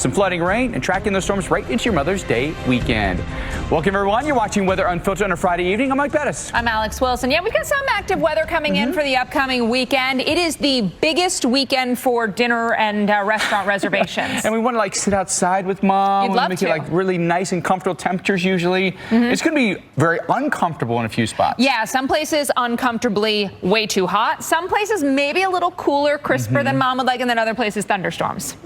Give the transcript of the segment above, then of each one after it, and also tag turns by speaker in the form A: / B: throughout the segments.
A: Some flooding rain and tracking those storms right into your Mother's Day weekend. Welcome, everyone. You're watching Weather Unfiltered on a Friday evening. I'm Mike Bettis.
B: I'm Alex Wilson. Yeah, we've got some active weather coming in for the upcoming weekend. It is the biggest weekend for dinner and restaurant reservations.
A: And we want to sit outside with Mom.
B: You'd love
A: make
B: to.
A: it really nice and comfortable temperatures usually. It's going to be very uncomfortable in a few spots.
B: Yeah, some places uncomfortably way too hot. Some places maybe a little cooler, crisper than Mom would like, and then other places thunderstorms.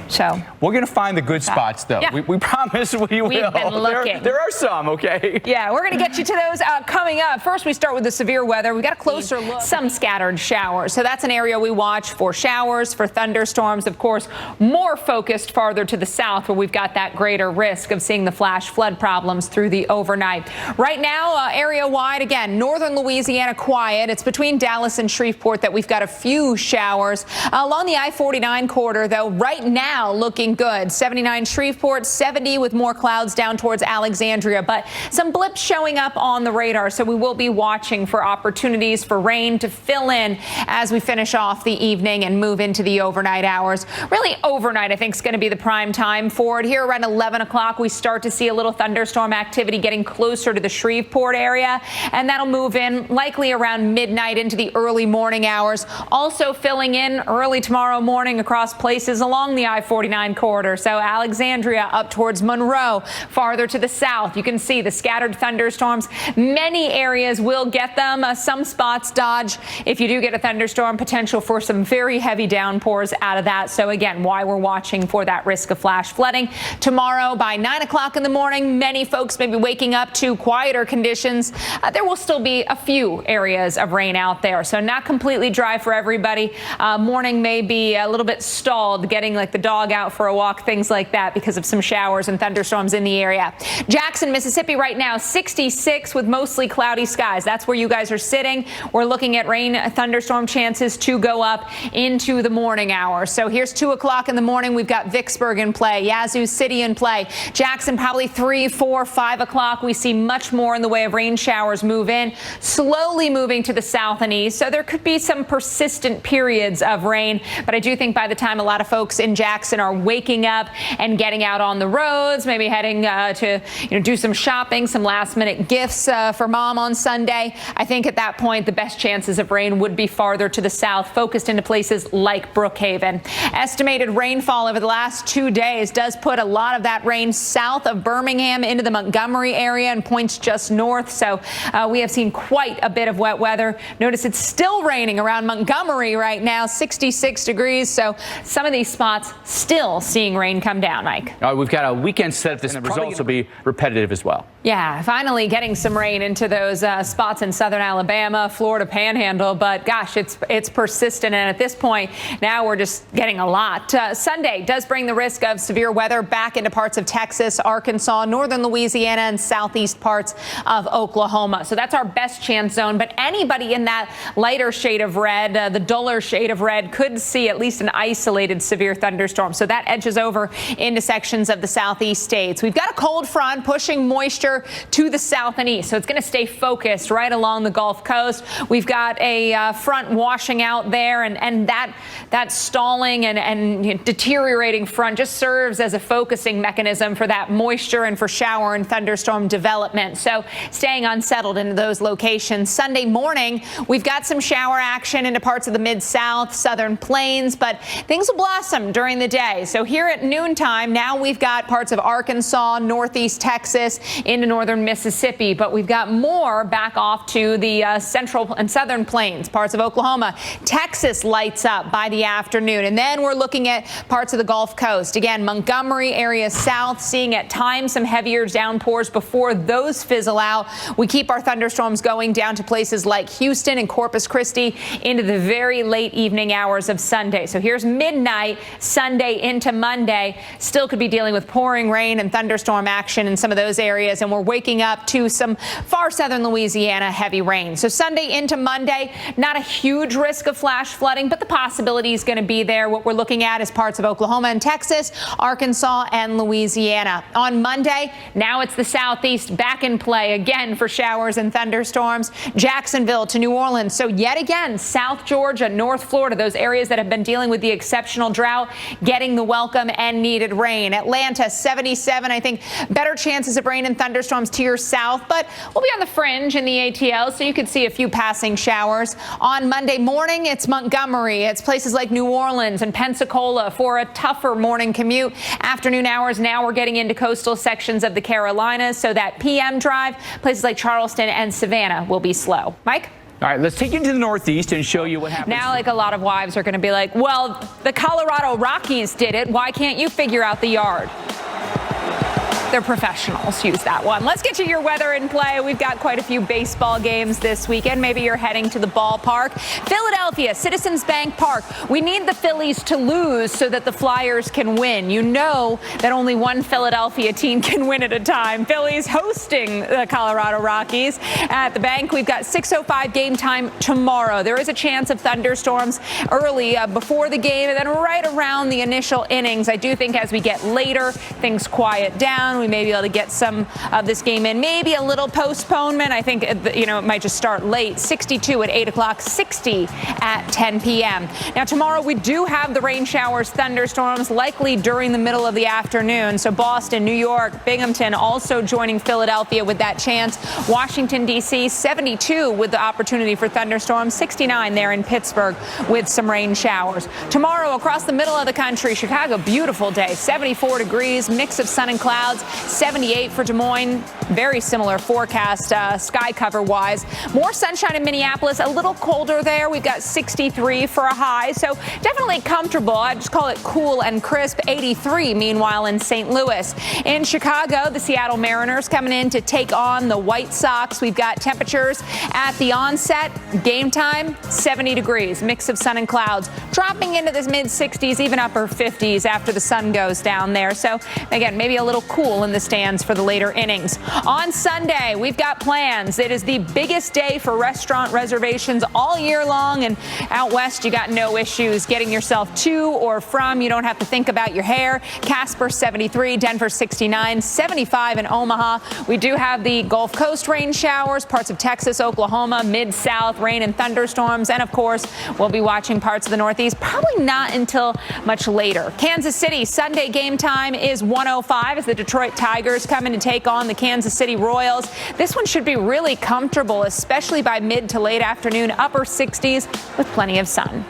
B: So
A: we're going to find the good spots, though.
B: Yeah.
A: We promise we will.
B: We've been looking.
A: There are some, okay?
B: Yeah, we're going to get you to those coming up. First, we start with the severe weather. We got a closer look. Some scattered showers. So that's an area we watch for showers, for thunderstorms. Of course, more focused farther to the south, where we've got that greater risk of seeing the flash flood problems through the overnight. Right now, area-wide, again, northern Louisiana quiet. It's between Dallas and Shreveport that we've got a few showers. Along the I-49 corridor, though, right now, looking good. 79 Shreveport, 70 with more clouds down towards Alexandria, but some blips showing up on the radar, so we will be watching for opportunities for rain to fill in as we finish off the evening and move into the overnight hours. Really, overnight, I think, is going to be the prime time for it. Here around 11 o'clock, we start to see a little thunderstorm activity getting closer to the Shreveport area, and that'll move in likely around midnight into the early morning hours. Also filling in early tomorrow morning across places along the I-49 corridor. So Alexandria up towards Monroe, farther to the south. You can see the scattered thunderstorms. Many areas will get them. Some spots dodge. If you do get a thunderstorm, potential for some very heavy downpours out of that. So again, why we're watching for that risk of flash flooding. Tomorrow by 9 o'clock in the morning, many folks may be waking up to quieter conditions. There will still be a few areas of rain out there. So not completely dry for everybody. Morning may be a little bit stalled, getting like the dog out for a walk, things like that, because of some showers and thunderstorms in the area. Jackson, Mississippi right now, 66 with mostly cloudy skies. That's where you guys are sitting. We're looking at rain, thunderstorm chances to go up into the morning hours. So here's 2 o'clock in the morning. We've got Vicksburg in play, Yazoo City in play. Jackson probably 3, 4, 5 o'clock. We see much more in the way of rain showers move in, slowly moving to the south and east. So there could be some persistent periods of rain, but I do think by the time a lot of folks in Jackson are waking up and getting out on the roads, maybe heading to do some shopping, some last minute gifts for Mom on Sunday, I think at that point the best chances of rain would be farther to the south, focused into places like Brookhaven. Estimated rainfall over the last 2 days does put a lot of that rain south of Birmingham into the Montgomery area and points just north. So we have seen quite a bit of wet weather. Notice it's still raining around Montgomery right now, 66 degrees. So some of these spots still seeing rain come down, Mike.
A: We've got a weekend set up. The results will be repetitive as well.
B: Yeah, finally getting some rain into those spots in southern Alabama, Florida Panhandle. But gosh, it's persistent. And at this point, now we're just getting a lot. Sunday does bring the risk of severe weather back into parts of Texas, Arkansas, northern Louisiana, and southeast parts of Oklahoma. So that's our best chance zone. But anybody in that lighter shade of red, the duller shade of red, could see at least an isolated severe thunderstorm. So that edges over into sections of the southeast states. We've got a cold front pushing moisture to the south and east, so it's going to stay focused right along the Gulf Coast. We've got a front washing out there, and that stalling and deteriorating front just serves as a focusing mechanism for that moisture and for shower and thunderstorm development. So staying unsettled in those locations. Sunday morning, we've got some shower action into parts of the mid-south, southern plains, but things will blossom during the day. So here at noontime, now we've got parts of Arkansas, northeast Texas, into northern Mississippi, but we've got more back off to the central and southern plains, parts of Oklahoma. Texas lights up by the afternoon, and then we're looking at parts of the Gulf Coast. Again, Montgomery area south, seeing at times some heavier downpours before those fizzle out. We keep our thunderstorms going down to places like Houston and Corpus Christi into the very late evening hours of Sunday. So here's midnight Sunday into Monday. Still could be dealing with pouring rain and thunderstorm action in some of those areas, and we're waking up to some far southern Louisiana heavy rain. So Sunday into Monday, not a huge risk of flash flooding, but the possibility is going to be there. What we're looking at is parts of Oklahoma and Texas, Arkansas and Louisiana. On Monday, now it's the southeast back in play again for showers and thunderstorms. Jacksonville to New Orleans. So yet again, South Georgia, North Florida, those areas that have been dealing with the exceptional drought, getting the welcome and needed rain. Atlanta, 77. I think better chances of rain and thunderstorms to your south, but we'll be on the fringe in the ATL, so you could see a few passing showers. On Monday morning, it's Montgomery. It's places like New Orleans and Pensacola for a tougher morning commute. Afternoon hours, now we're getting into coastal sections of the Carolinas, so that PM drive, places like Charleston and Savannah will be slow. Mike?
A: All right, let's take you to the Northeast and show you what happens.
B: Now, like, a lot of wives are going to be like, well, the Colorado Rockies did it. Why can't you figure out the yard? They're professionals. Use that one. Let's get to your weather in play. We've got quite a few baseball games this weekend. Maybe you're heading to the ballpark. Philadelphia, Citizens Bank Park. We need the Phillies to lose so that the Flyers can win. You know that only one Philadelphia team can win at a time. Phillies hosting the Colorado Rockies at the bank. We've got 6:05 game time tomorrow. There is a chance of thunderstorms early before the game and then right around the initial innings. I do think as we get later, things quiet down. We may be able to get some of this game in. Maybe a little postponement. I think, it might just start late. 62 at 8 o'clock, 60 at 10 p.m. Now, tomorrow we do have the rain showers, thunderstorms, likely during the middle of the afternoon. So Boston, New York, Binghamton also joining Philadelphia with that chance. Washington, D.C., 72 with the opportunity for thunderstorms, 69 there in Pittsburgh with some rain showers. Tomorrow across the middle of the country, Chicago, beautiful day, 74 degrees, mix of sun and clouds. 78 for Des Moines. Very similar forecast sky cover wise. More sunshine in Minneapolis, a little colder there. We've got 63 for a high, so definitely comfortable. I just call it cool and crisp. 83 meanwhile in St. Louis. In Chicago, the Seattle Mariners coming in to take on the White Sox. We've got temperatures at the onset. Game time, 70 degrees. Mix of sun and clouds. Dropping into the mid 60s, even upper 50s after the sun goes down there. So again, maybe a little cool in the stands for the later innings. On Sunday, we've got plans. It is the biggest day for restaurant reservations all year long, and out west you got no issues getting yourself to or from. You don't have to think about your hair. Casper 73, Denver 69, 75 in Omaha. We do have the Gulf Coast rain showers, parts of Texas, Oklahoma, mid-south rain and thunderstorms, and of course we'll be watching parts of the Northeast, probably not until much later. Kansas City, Sunday game time is 1:05 as the Detroit Tigers come in to take on the Kansas City Royals. This one should be really comfortable, especially by mid to late afternoon, upper 60s with plenty of sun.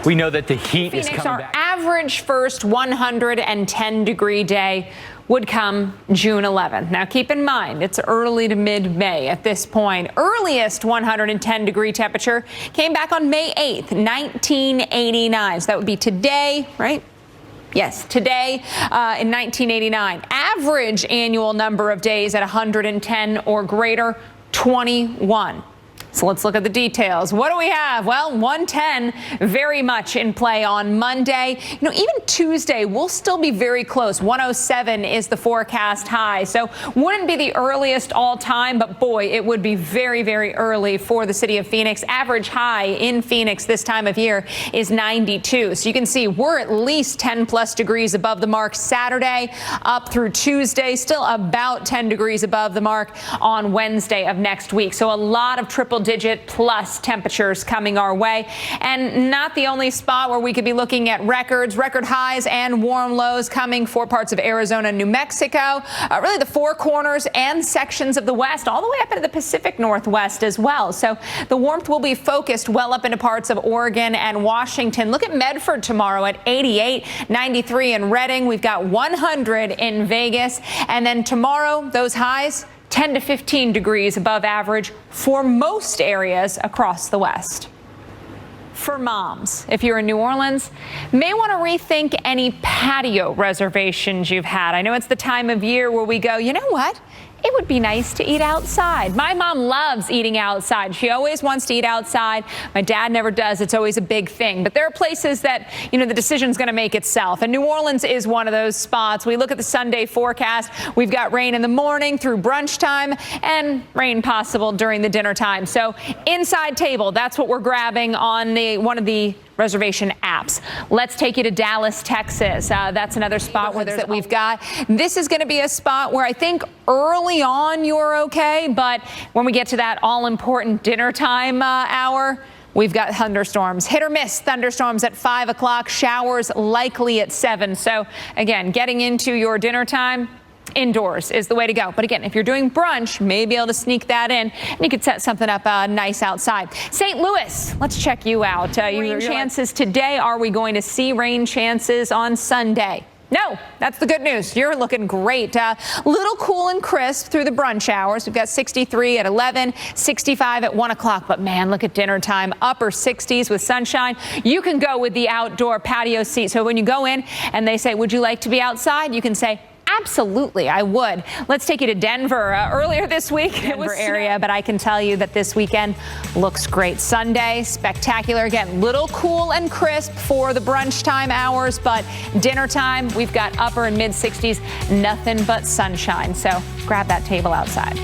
A: We know that the heat
B: Phoenix,
A: is coming back.
B: Our average first 110-degree day would come June 11th. Now, keep in mind, it's early to mid-May at this point. Earliest 110-degree temperature came back on May 8th, 1989. So that would be today, right? Yes, today in 1989. Average annual number of days at 110 or greater, 21. So let's look at the details. What do we have? Well, 110 very much in play on Monday. Even Tuesday, we'll still be very close. 107 is the forecast high. So wouldn't be the earliest all time, but boy, it would be very, very early for the city of Phoenix. Average high in Phoenix this time of year is 92. So you can see we're at least 10 plus degrees above the mark Saturday up through Tuesday, still about 10 degrees above the mark on Wednesday of next week. So a lot of triple-digit plus temperatures coming our way, and not the only spot where we could be looking at record highs and warm lows coming for parts of Arizona, New Mexico, really the Four Corners and sections of the West, all the way up into the Pacific Northwest as well. So the warmth will be focused well up into parts of Oregon and Washington. Look at Medford tomorrow at 88, 93 in Redding. We've got 100 in Vegas, and then tomorrow those highs 10 to 15 degrees above average for most areas across the West. For moms, if you're in New Orleans, may want to rethink any patio reservations you've had. I know it's the time of year where we go, you know what? It would be nice to eat outside. My mom loves eating outside. She always wants to eat outside. My dad never does. It's always a big thing. But there are places that, the decision's going to make itself. And New Orleans is one of those spots. We look at the Sunday forecast. We've got rain in the morning through brunch time and rain possible during the dinner time. So inside table, that's what we're grabbing on one of the reservation apps. Let's take you to Dallas, Texas. That's another spot that we've got. This is going to be a spot where I think early on you're okay, but when we get to that all-important dinner time hour, We've got thunderstorms, hit or miss thunderstorms at 5 o'clock, showers likely at 7. So again, getting into your dinner time, indoors is the way to go. But again, if you're doing brunch, may be able to sneak that in, and you could set something up nice outside. St. Louis, let's check you out. Your chances today, are we going to see rain chances on Sunday? No, that's the good news. You're looking great. Little cool and crisp through the brunch hours. We've got 63 at 11, 65 at 1 o'clock. But man, look at dinner time. Upper 60s with sunshine. You can go with the outdoor patio seat. So when you go in and they say, would you like to be outside? You can say, absolutely, I would. Let's take you to Denver. Earlier this week, Denver area, but I can tell you that this weekend looks great. Sunday, spectacular. Again, little cool and crisp for the brunch time hours, but dinner time, we've got upper and mid 60s, nothing but sunshine. So grab that table outside.